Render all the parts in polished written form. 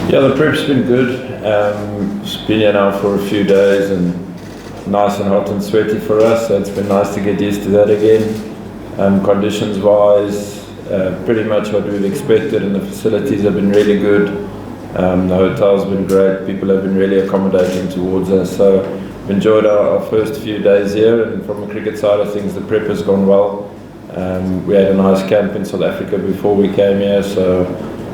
Yeah, the prep's been good. It's been here now for a few days and nice and hot and sweaty for us, so it's been nice to get used to that again. Conditions-wise, pretty much what we've expected, and the facilities have been really good. The hotel's been great, people have been really accommodating towards us, so we've enjoyed our first few days here, and from the cricket side of things, the prep has gone well. We had a nice camp in South Africa before we came here, so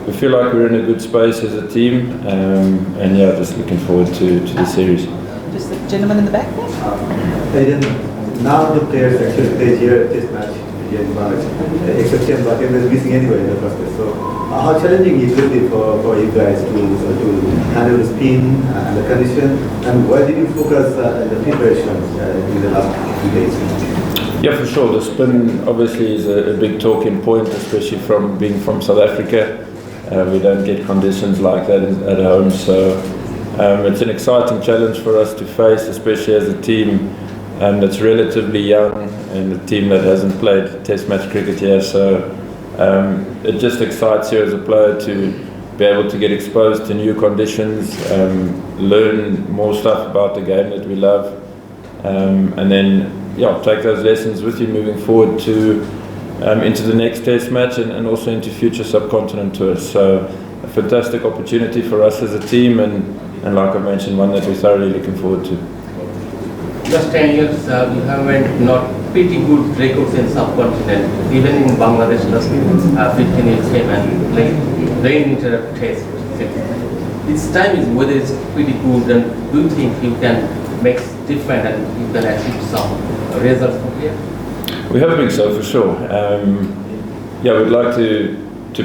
we feel like we're in a good space as a team, and yeah, just looking forward to the series. Just the gentleman in the back there. Now the players actually play here at this match here in Bangladesh, except him, but he was missing anyway in the first place. So how challenging is it for you guys to handle the spin and the condition, and why did you focus the preparation in the last few days? Yeah, for sure. The spin obviously is a big talking point, especially from being from South Africa. We don't get conditions like that at home, so it's an exciting challenge for us to face, especially as a team that's relatively young and a team that hasn't played Test match cricket yet. So it just excites you as a player to be able to get exposed to new conditions, learn more stuff about the game that we love, and then take those lessons with you moving forward to into the next Test match and also into future subcontinent tours. So a fantastic opportunity for us as a team, and like I mentioned, one that we're thoroughly looking forward to. Last 10 years, you have not pretty good records in subcontinent. Even in Bangladesh, last 15 years came and played interrupt Test. This time is whether it's pretty good, and do you think you can make different and you can achieve some results from here? We have been so for sure. We'd like to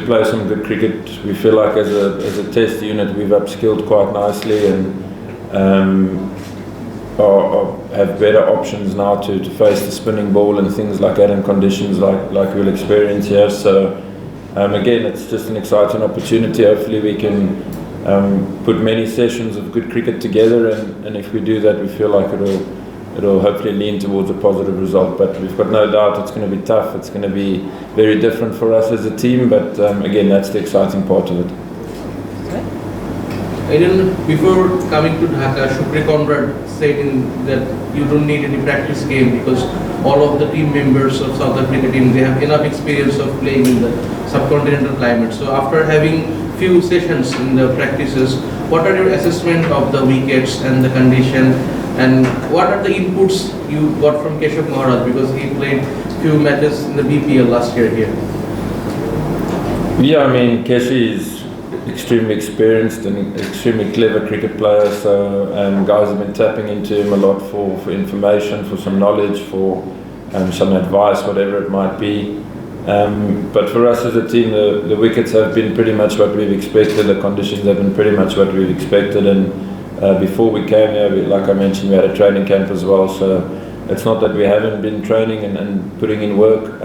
play some good cricket. We feel like as a Test unit we've upskilled quite nicely and have better options now to face the spinning ball and things like that in conditions like we'll experience here. So again, it's just an exciting opportunity. Hopefully we can put many sessions of good cricket together, and if we do that, we feel like it'll hopefully lean towards a positive result. But we've got no doubt it's going to be tough. It's going to be very different for us as a team, but again, that's the exciting part of it. Aiden, before coming to Dhaka, Shukri Conrad said that you don't need any practice game because all of the team members of South Africa team, they have enough experience of playing in the subcontinental climate. So after having few sessions in the practices, what are your assessment of the wickets and the condition, and what are the inputs you got from Keshav Maharaj, because he played few matches in the BPL last year here? Yeah, I mean, Keshi is extremely experienced and extremely clever cricket player, so guys have been tapping into him a lot for information, for some knowledge, for some advice, whatever it might be. But for us as a team, the wickets have been pretty much what we've expected, the conditions have been pretty much what we've expected, and before we came here, like I mentioned, we had a training camp as well, so it's not that we haven't been training and putting in work,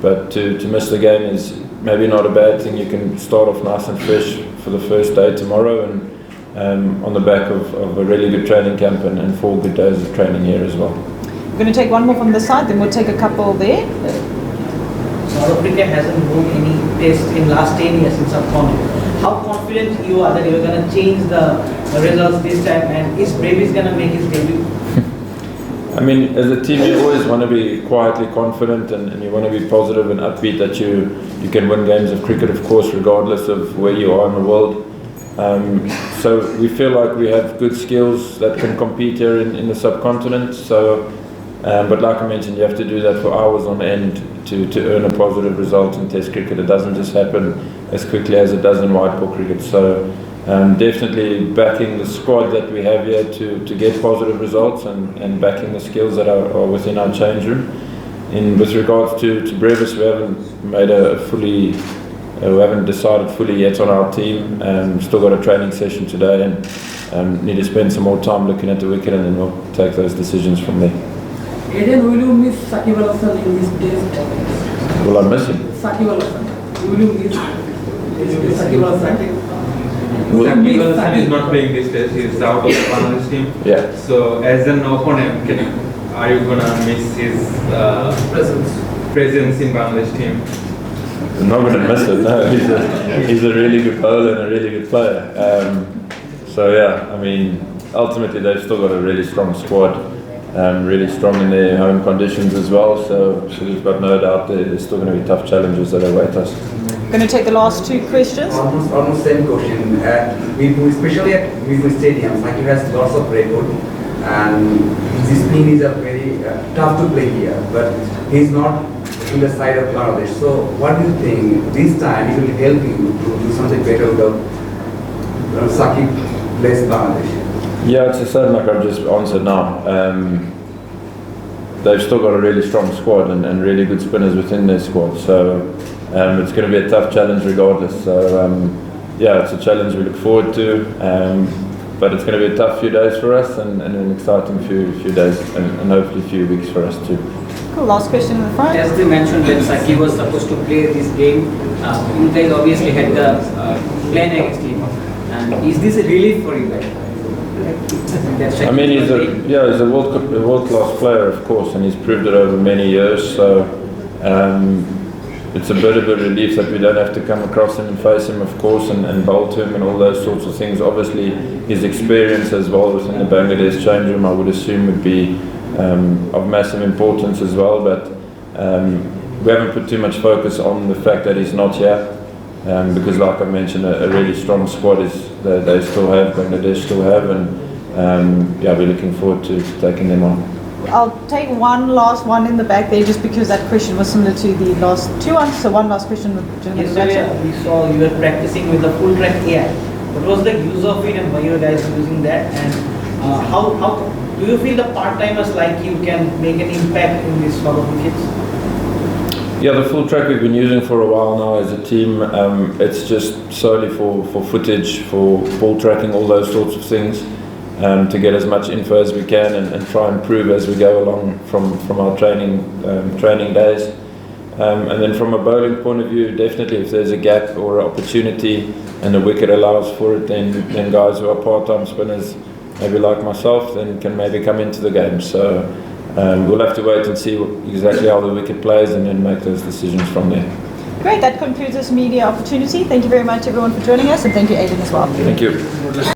but to miss the game is maybe not a bad thing. You can start off nice and fresh for the first day tomorrow, and on the back of a really good training camp and 4 good days of training here as well. We're going to take one more from this side, then we'll take a couple there. South Africa hasn't won any test in last 10 years in subcontinent. How confident you are that you're going to change the results this time, and is Bravies going to make his debut? I mean, as a team, you always want to be quietly confident, and you want to be positive and upbeat that you can win games of cricket, of course, regardless of where you are in the world. So we feel like we have good skills that can compete here in the subcontinent. So, but like I mentioned, you have to do that for hours on end to earn a positive result in Test cricket. It doesn't just happen as quickly as it does in white ball cricket. So definitely backing the squad that we have here to get positive results, and backing the skills that are within our change room. With regards to Brevis, we haven't decided fully yet on our team. Still got a training session today, and need to spend some more time looking at the wicket, and then we'll take those decisions from there. Aiden, will you miss Saqib Al Hasan in this test? Will I miss him? Saqib Al Hasan. Will you miss Saqib Al Hasan? Saqib Al Hasan is not playing this test. He is out of the Bangladesh team. Yeah. So as an opponent, are you gonna miss his presence in Bangladesh team? I'm not going to miss it. No, he's a really good bowler and a really good player. So yeah, I mean, ultimately they've still got a really strong squad, really strong in their home conditions as well. So we've got no doubt there's still going to be tough challenges that await us. Going to take the last two questions. Almost same question. Especially at Vivo Stadium, Saki has lots of record, and this spin is a very tough to play here. But he's not in the side of Bangladesh. So what do you think this time it will help you to do something better without Saki plays Bangladesh? Yeah, it's the same like I've just answered now. They've still got a really strong squad and really good spinners within their squad. So it's going to be a tough challenge regardless. So yeah, it's a challenge we look forward to. But it's going to be a tough few days for us and an exciting few days and hopefully a few weeks for us too. Cool. Last question in the front. As they mentioned, when Saki was supposed to play this game, you guys obviously had the plan against him. And is this a relief for you guys? I mean, he's a world-class player, of course, and he's proved it over many years. So it's a bit of a relief that we don't have to come across him and face him, of course, and bowl to him and all those sorts of things. Obviously, his experience as well within the Bangladesh change room, I would assume, would be of massive importance as well. But we haven't put too much focus on the fact that he's not here. Because like I mentioned, a really strong squad they still have, Bangladesh still have, and yeah, we're looking forward to taking them on. I'll take one last one in the back there, just because that question was similar to the last two ones. So one last question with gentlemen. Yesterday we saw you were practicing with the full track AI. What was the use of it, and why you guys using that? And how do you feel the part-timers like you can make an impact in this sort of wickets? Yeah, the full track we've been using for a while now as a team. It's just solely for footage, for ball tracking, all those sorts of things, to get as much info as we can and try and improve as we go along from our training days. And then from a bowling point of view, definitely if there's a gap or an opportunity and the wicket allows for it, then guys who are part-time spinners, maybe like myself, then can maybe come into the game. So we'll have to wait and see exactly how the wicket plays and then make those decisions from there. Great, that concludes this media opportunity. Thank you very much everyone for joining us, and thank you Aidan as well. Thank you.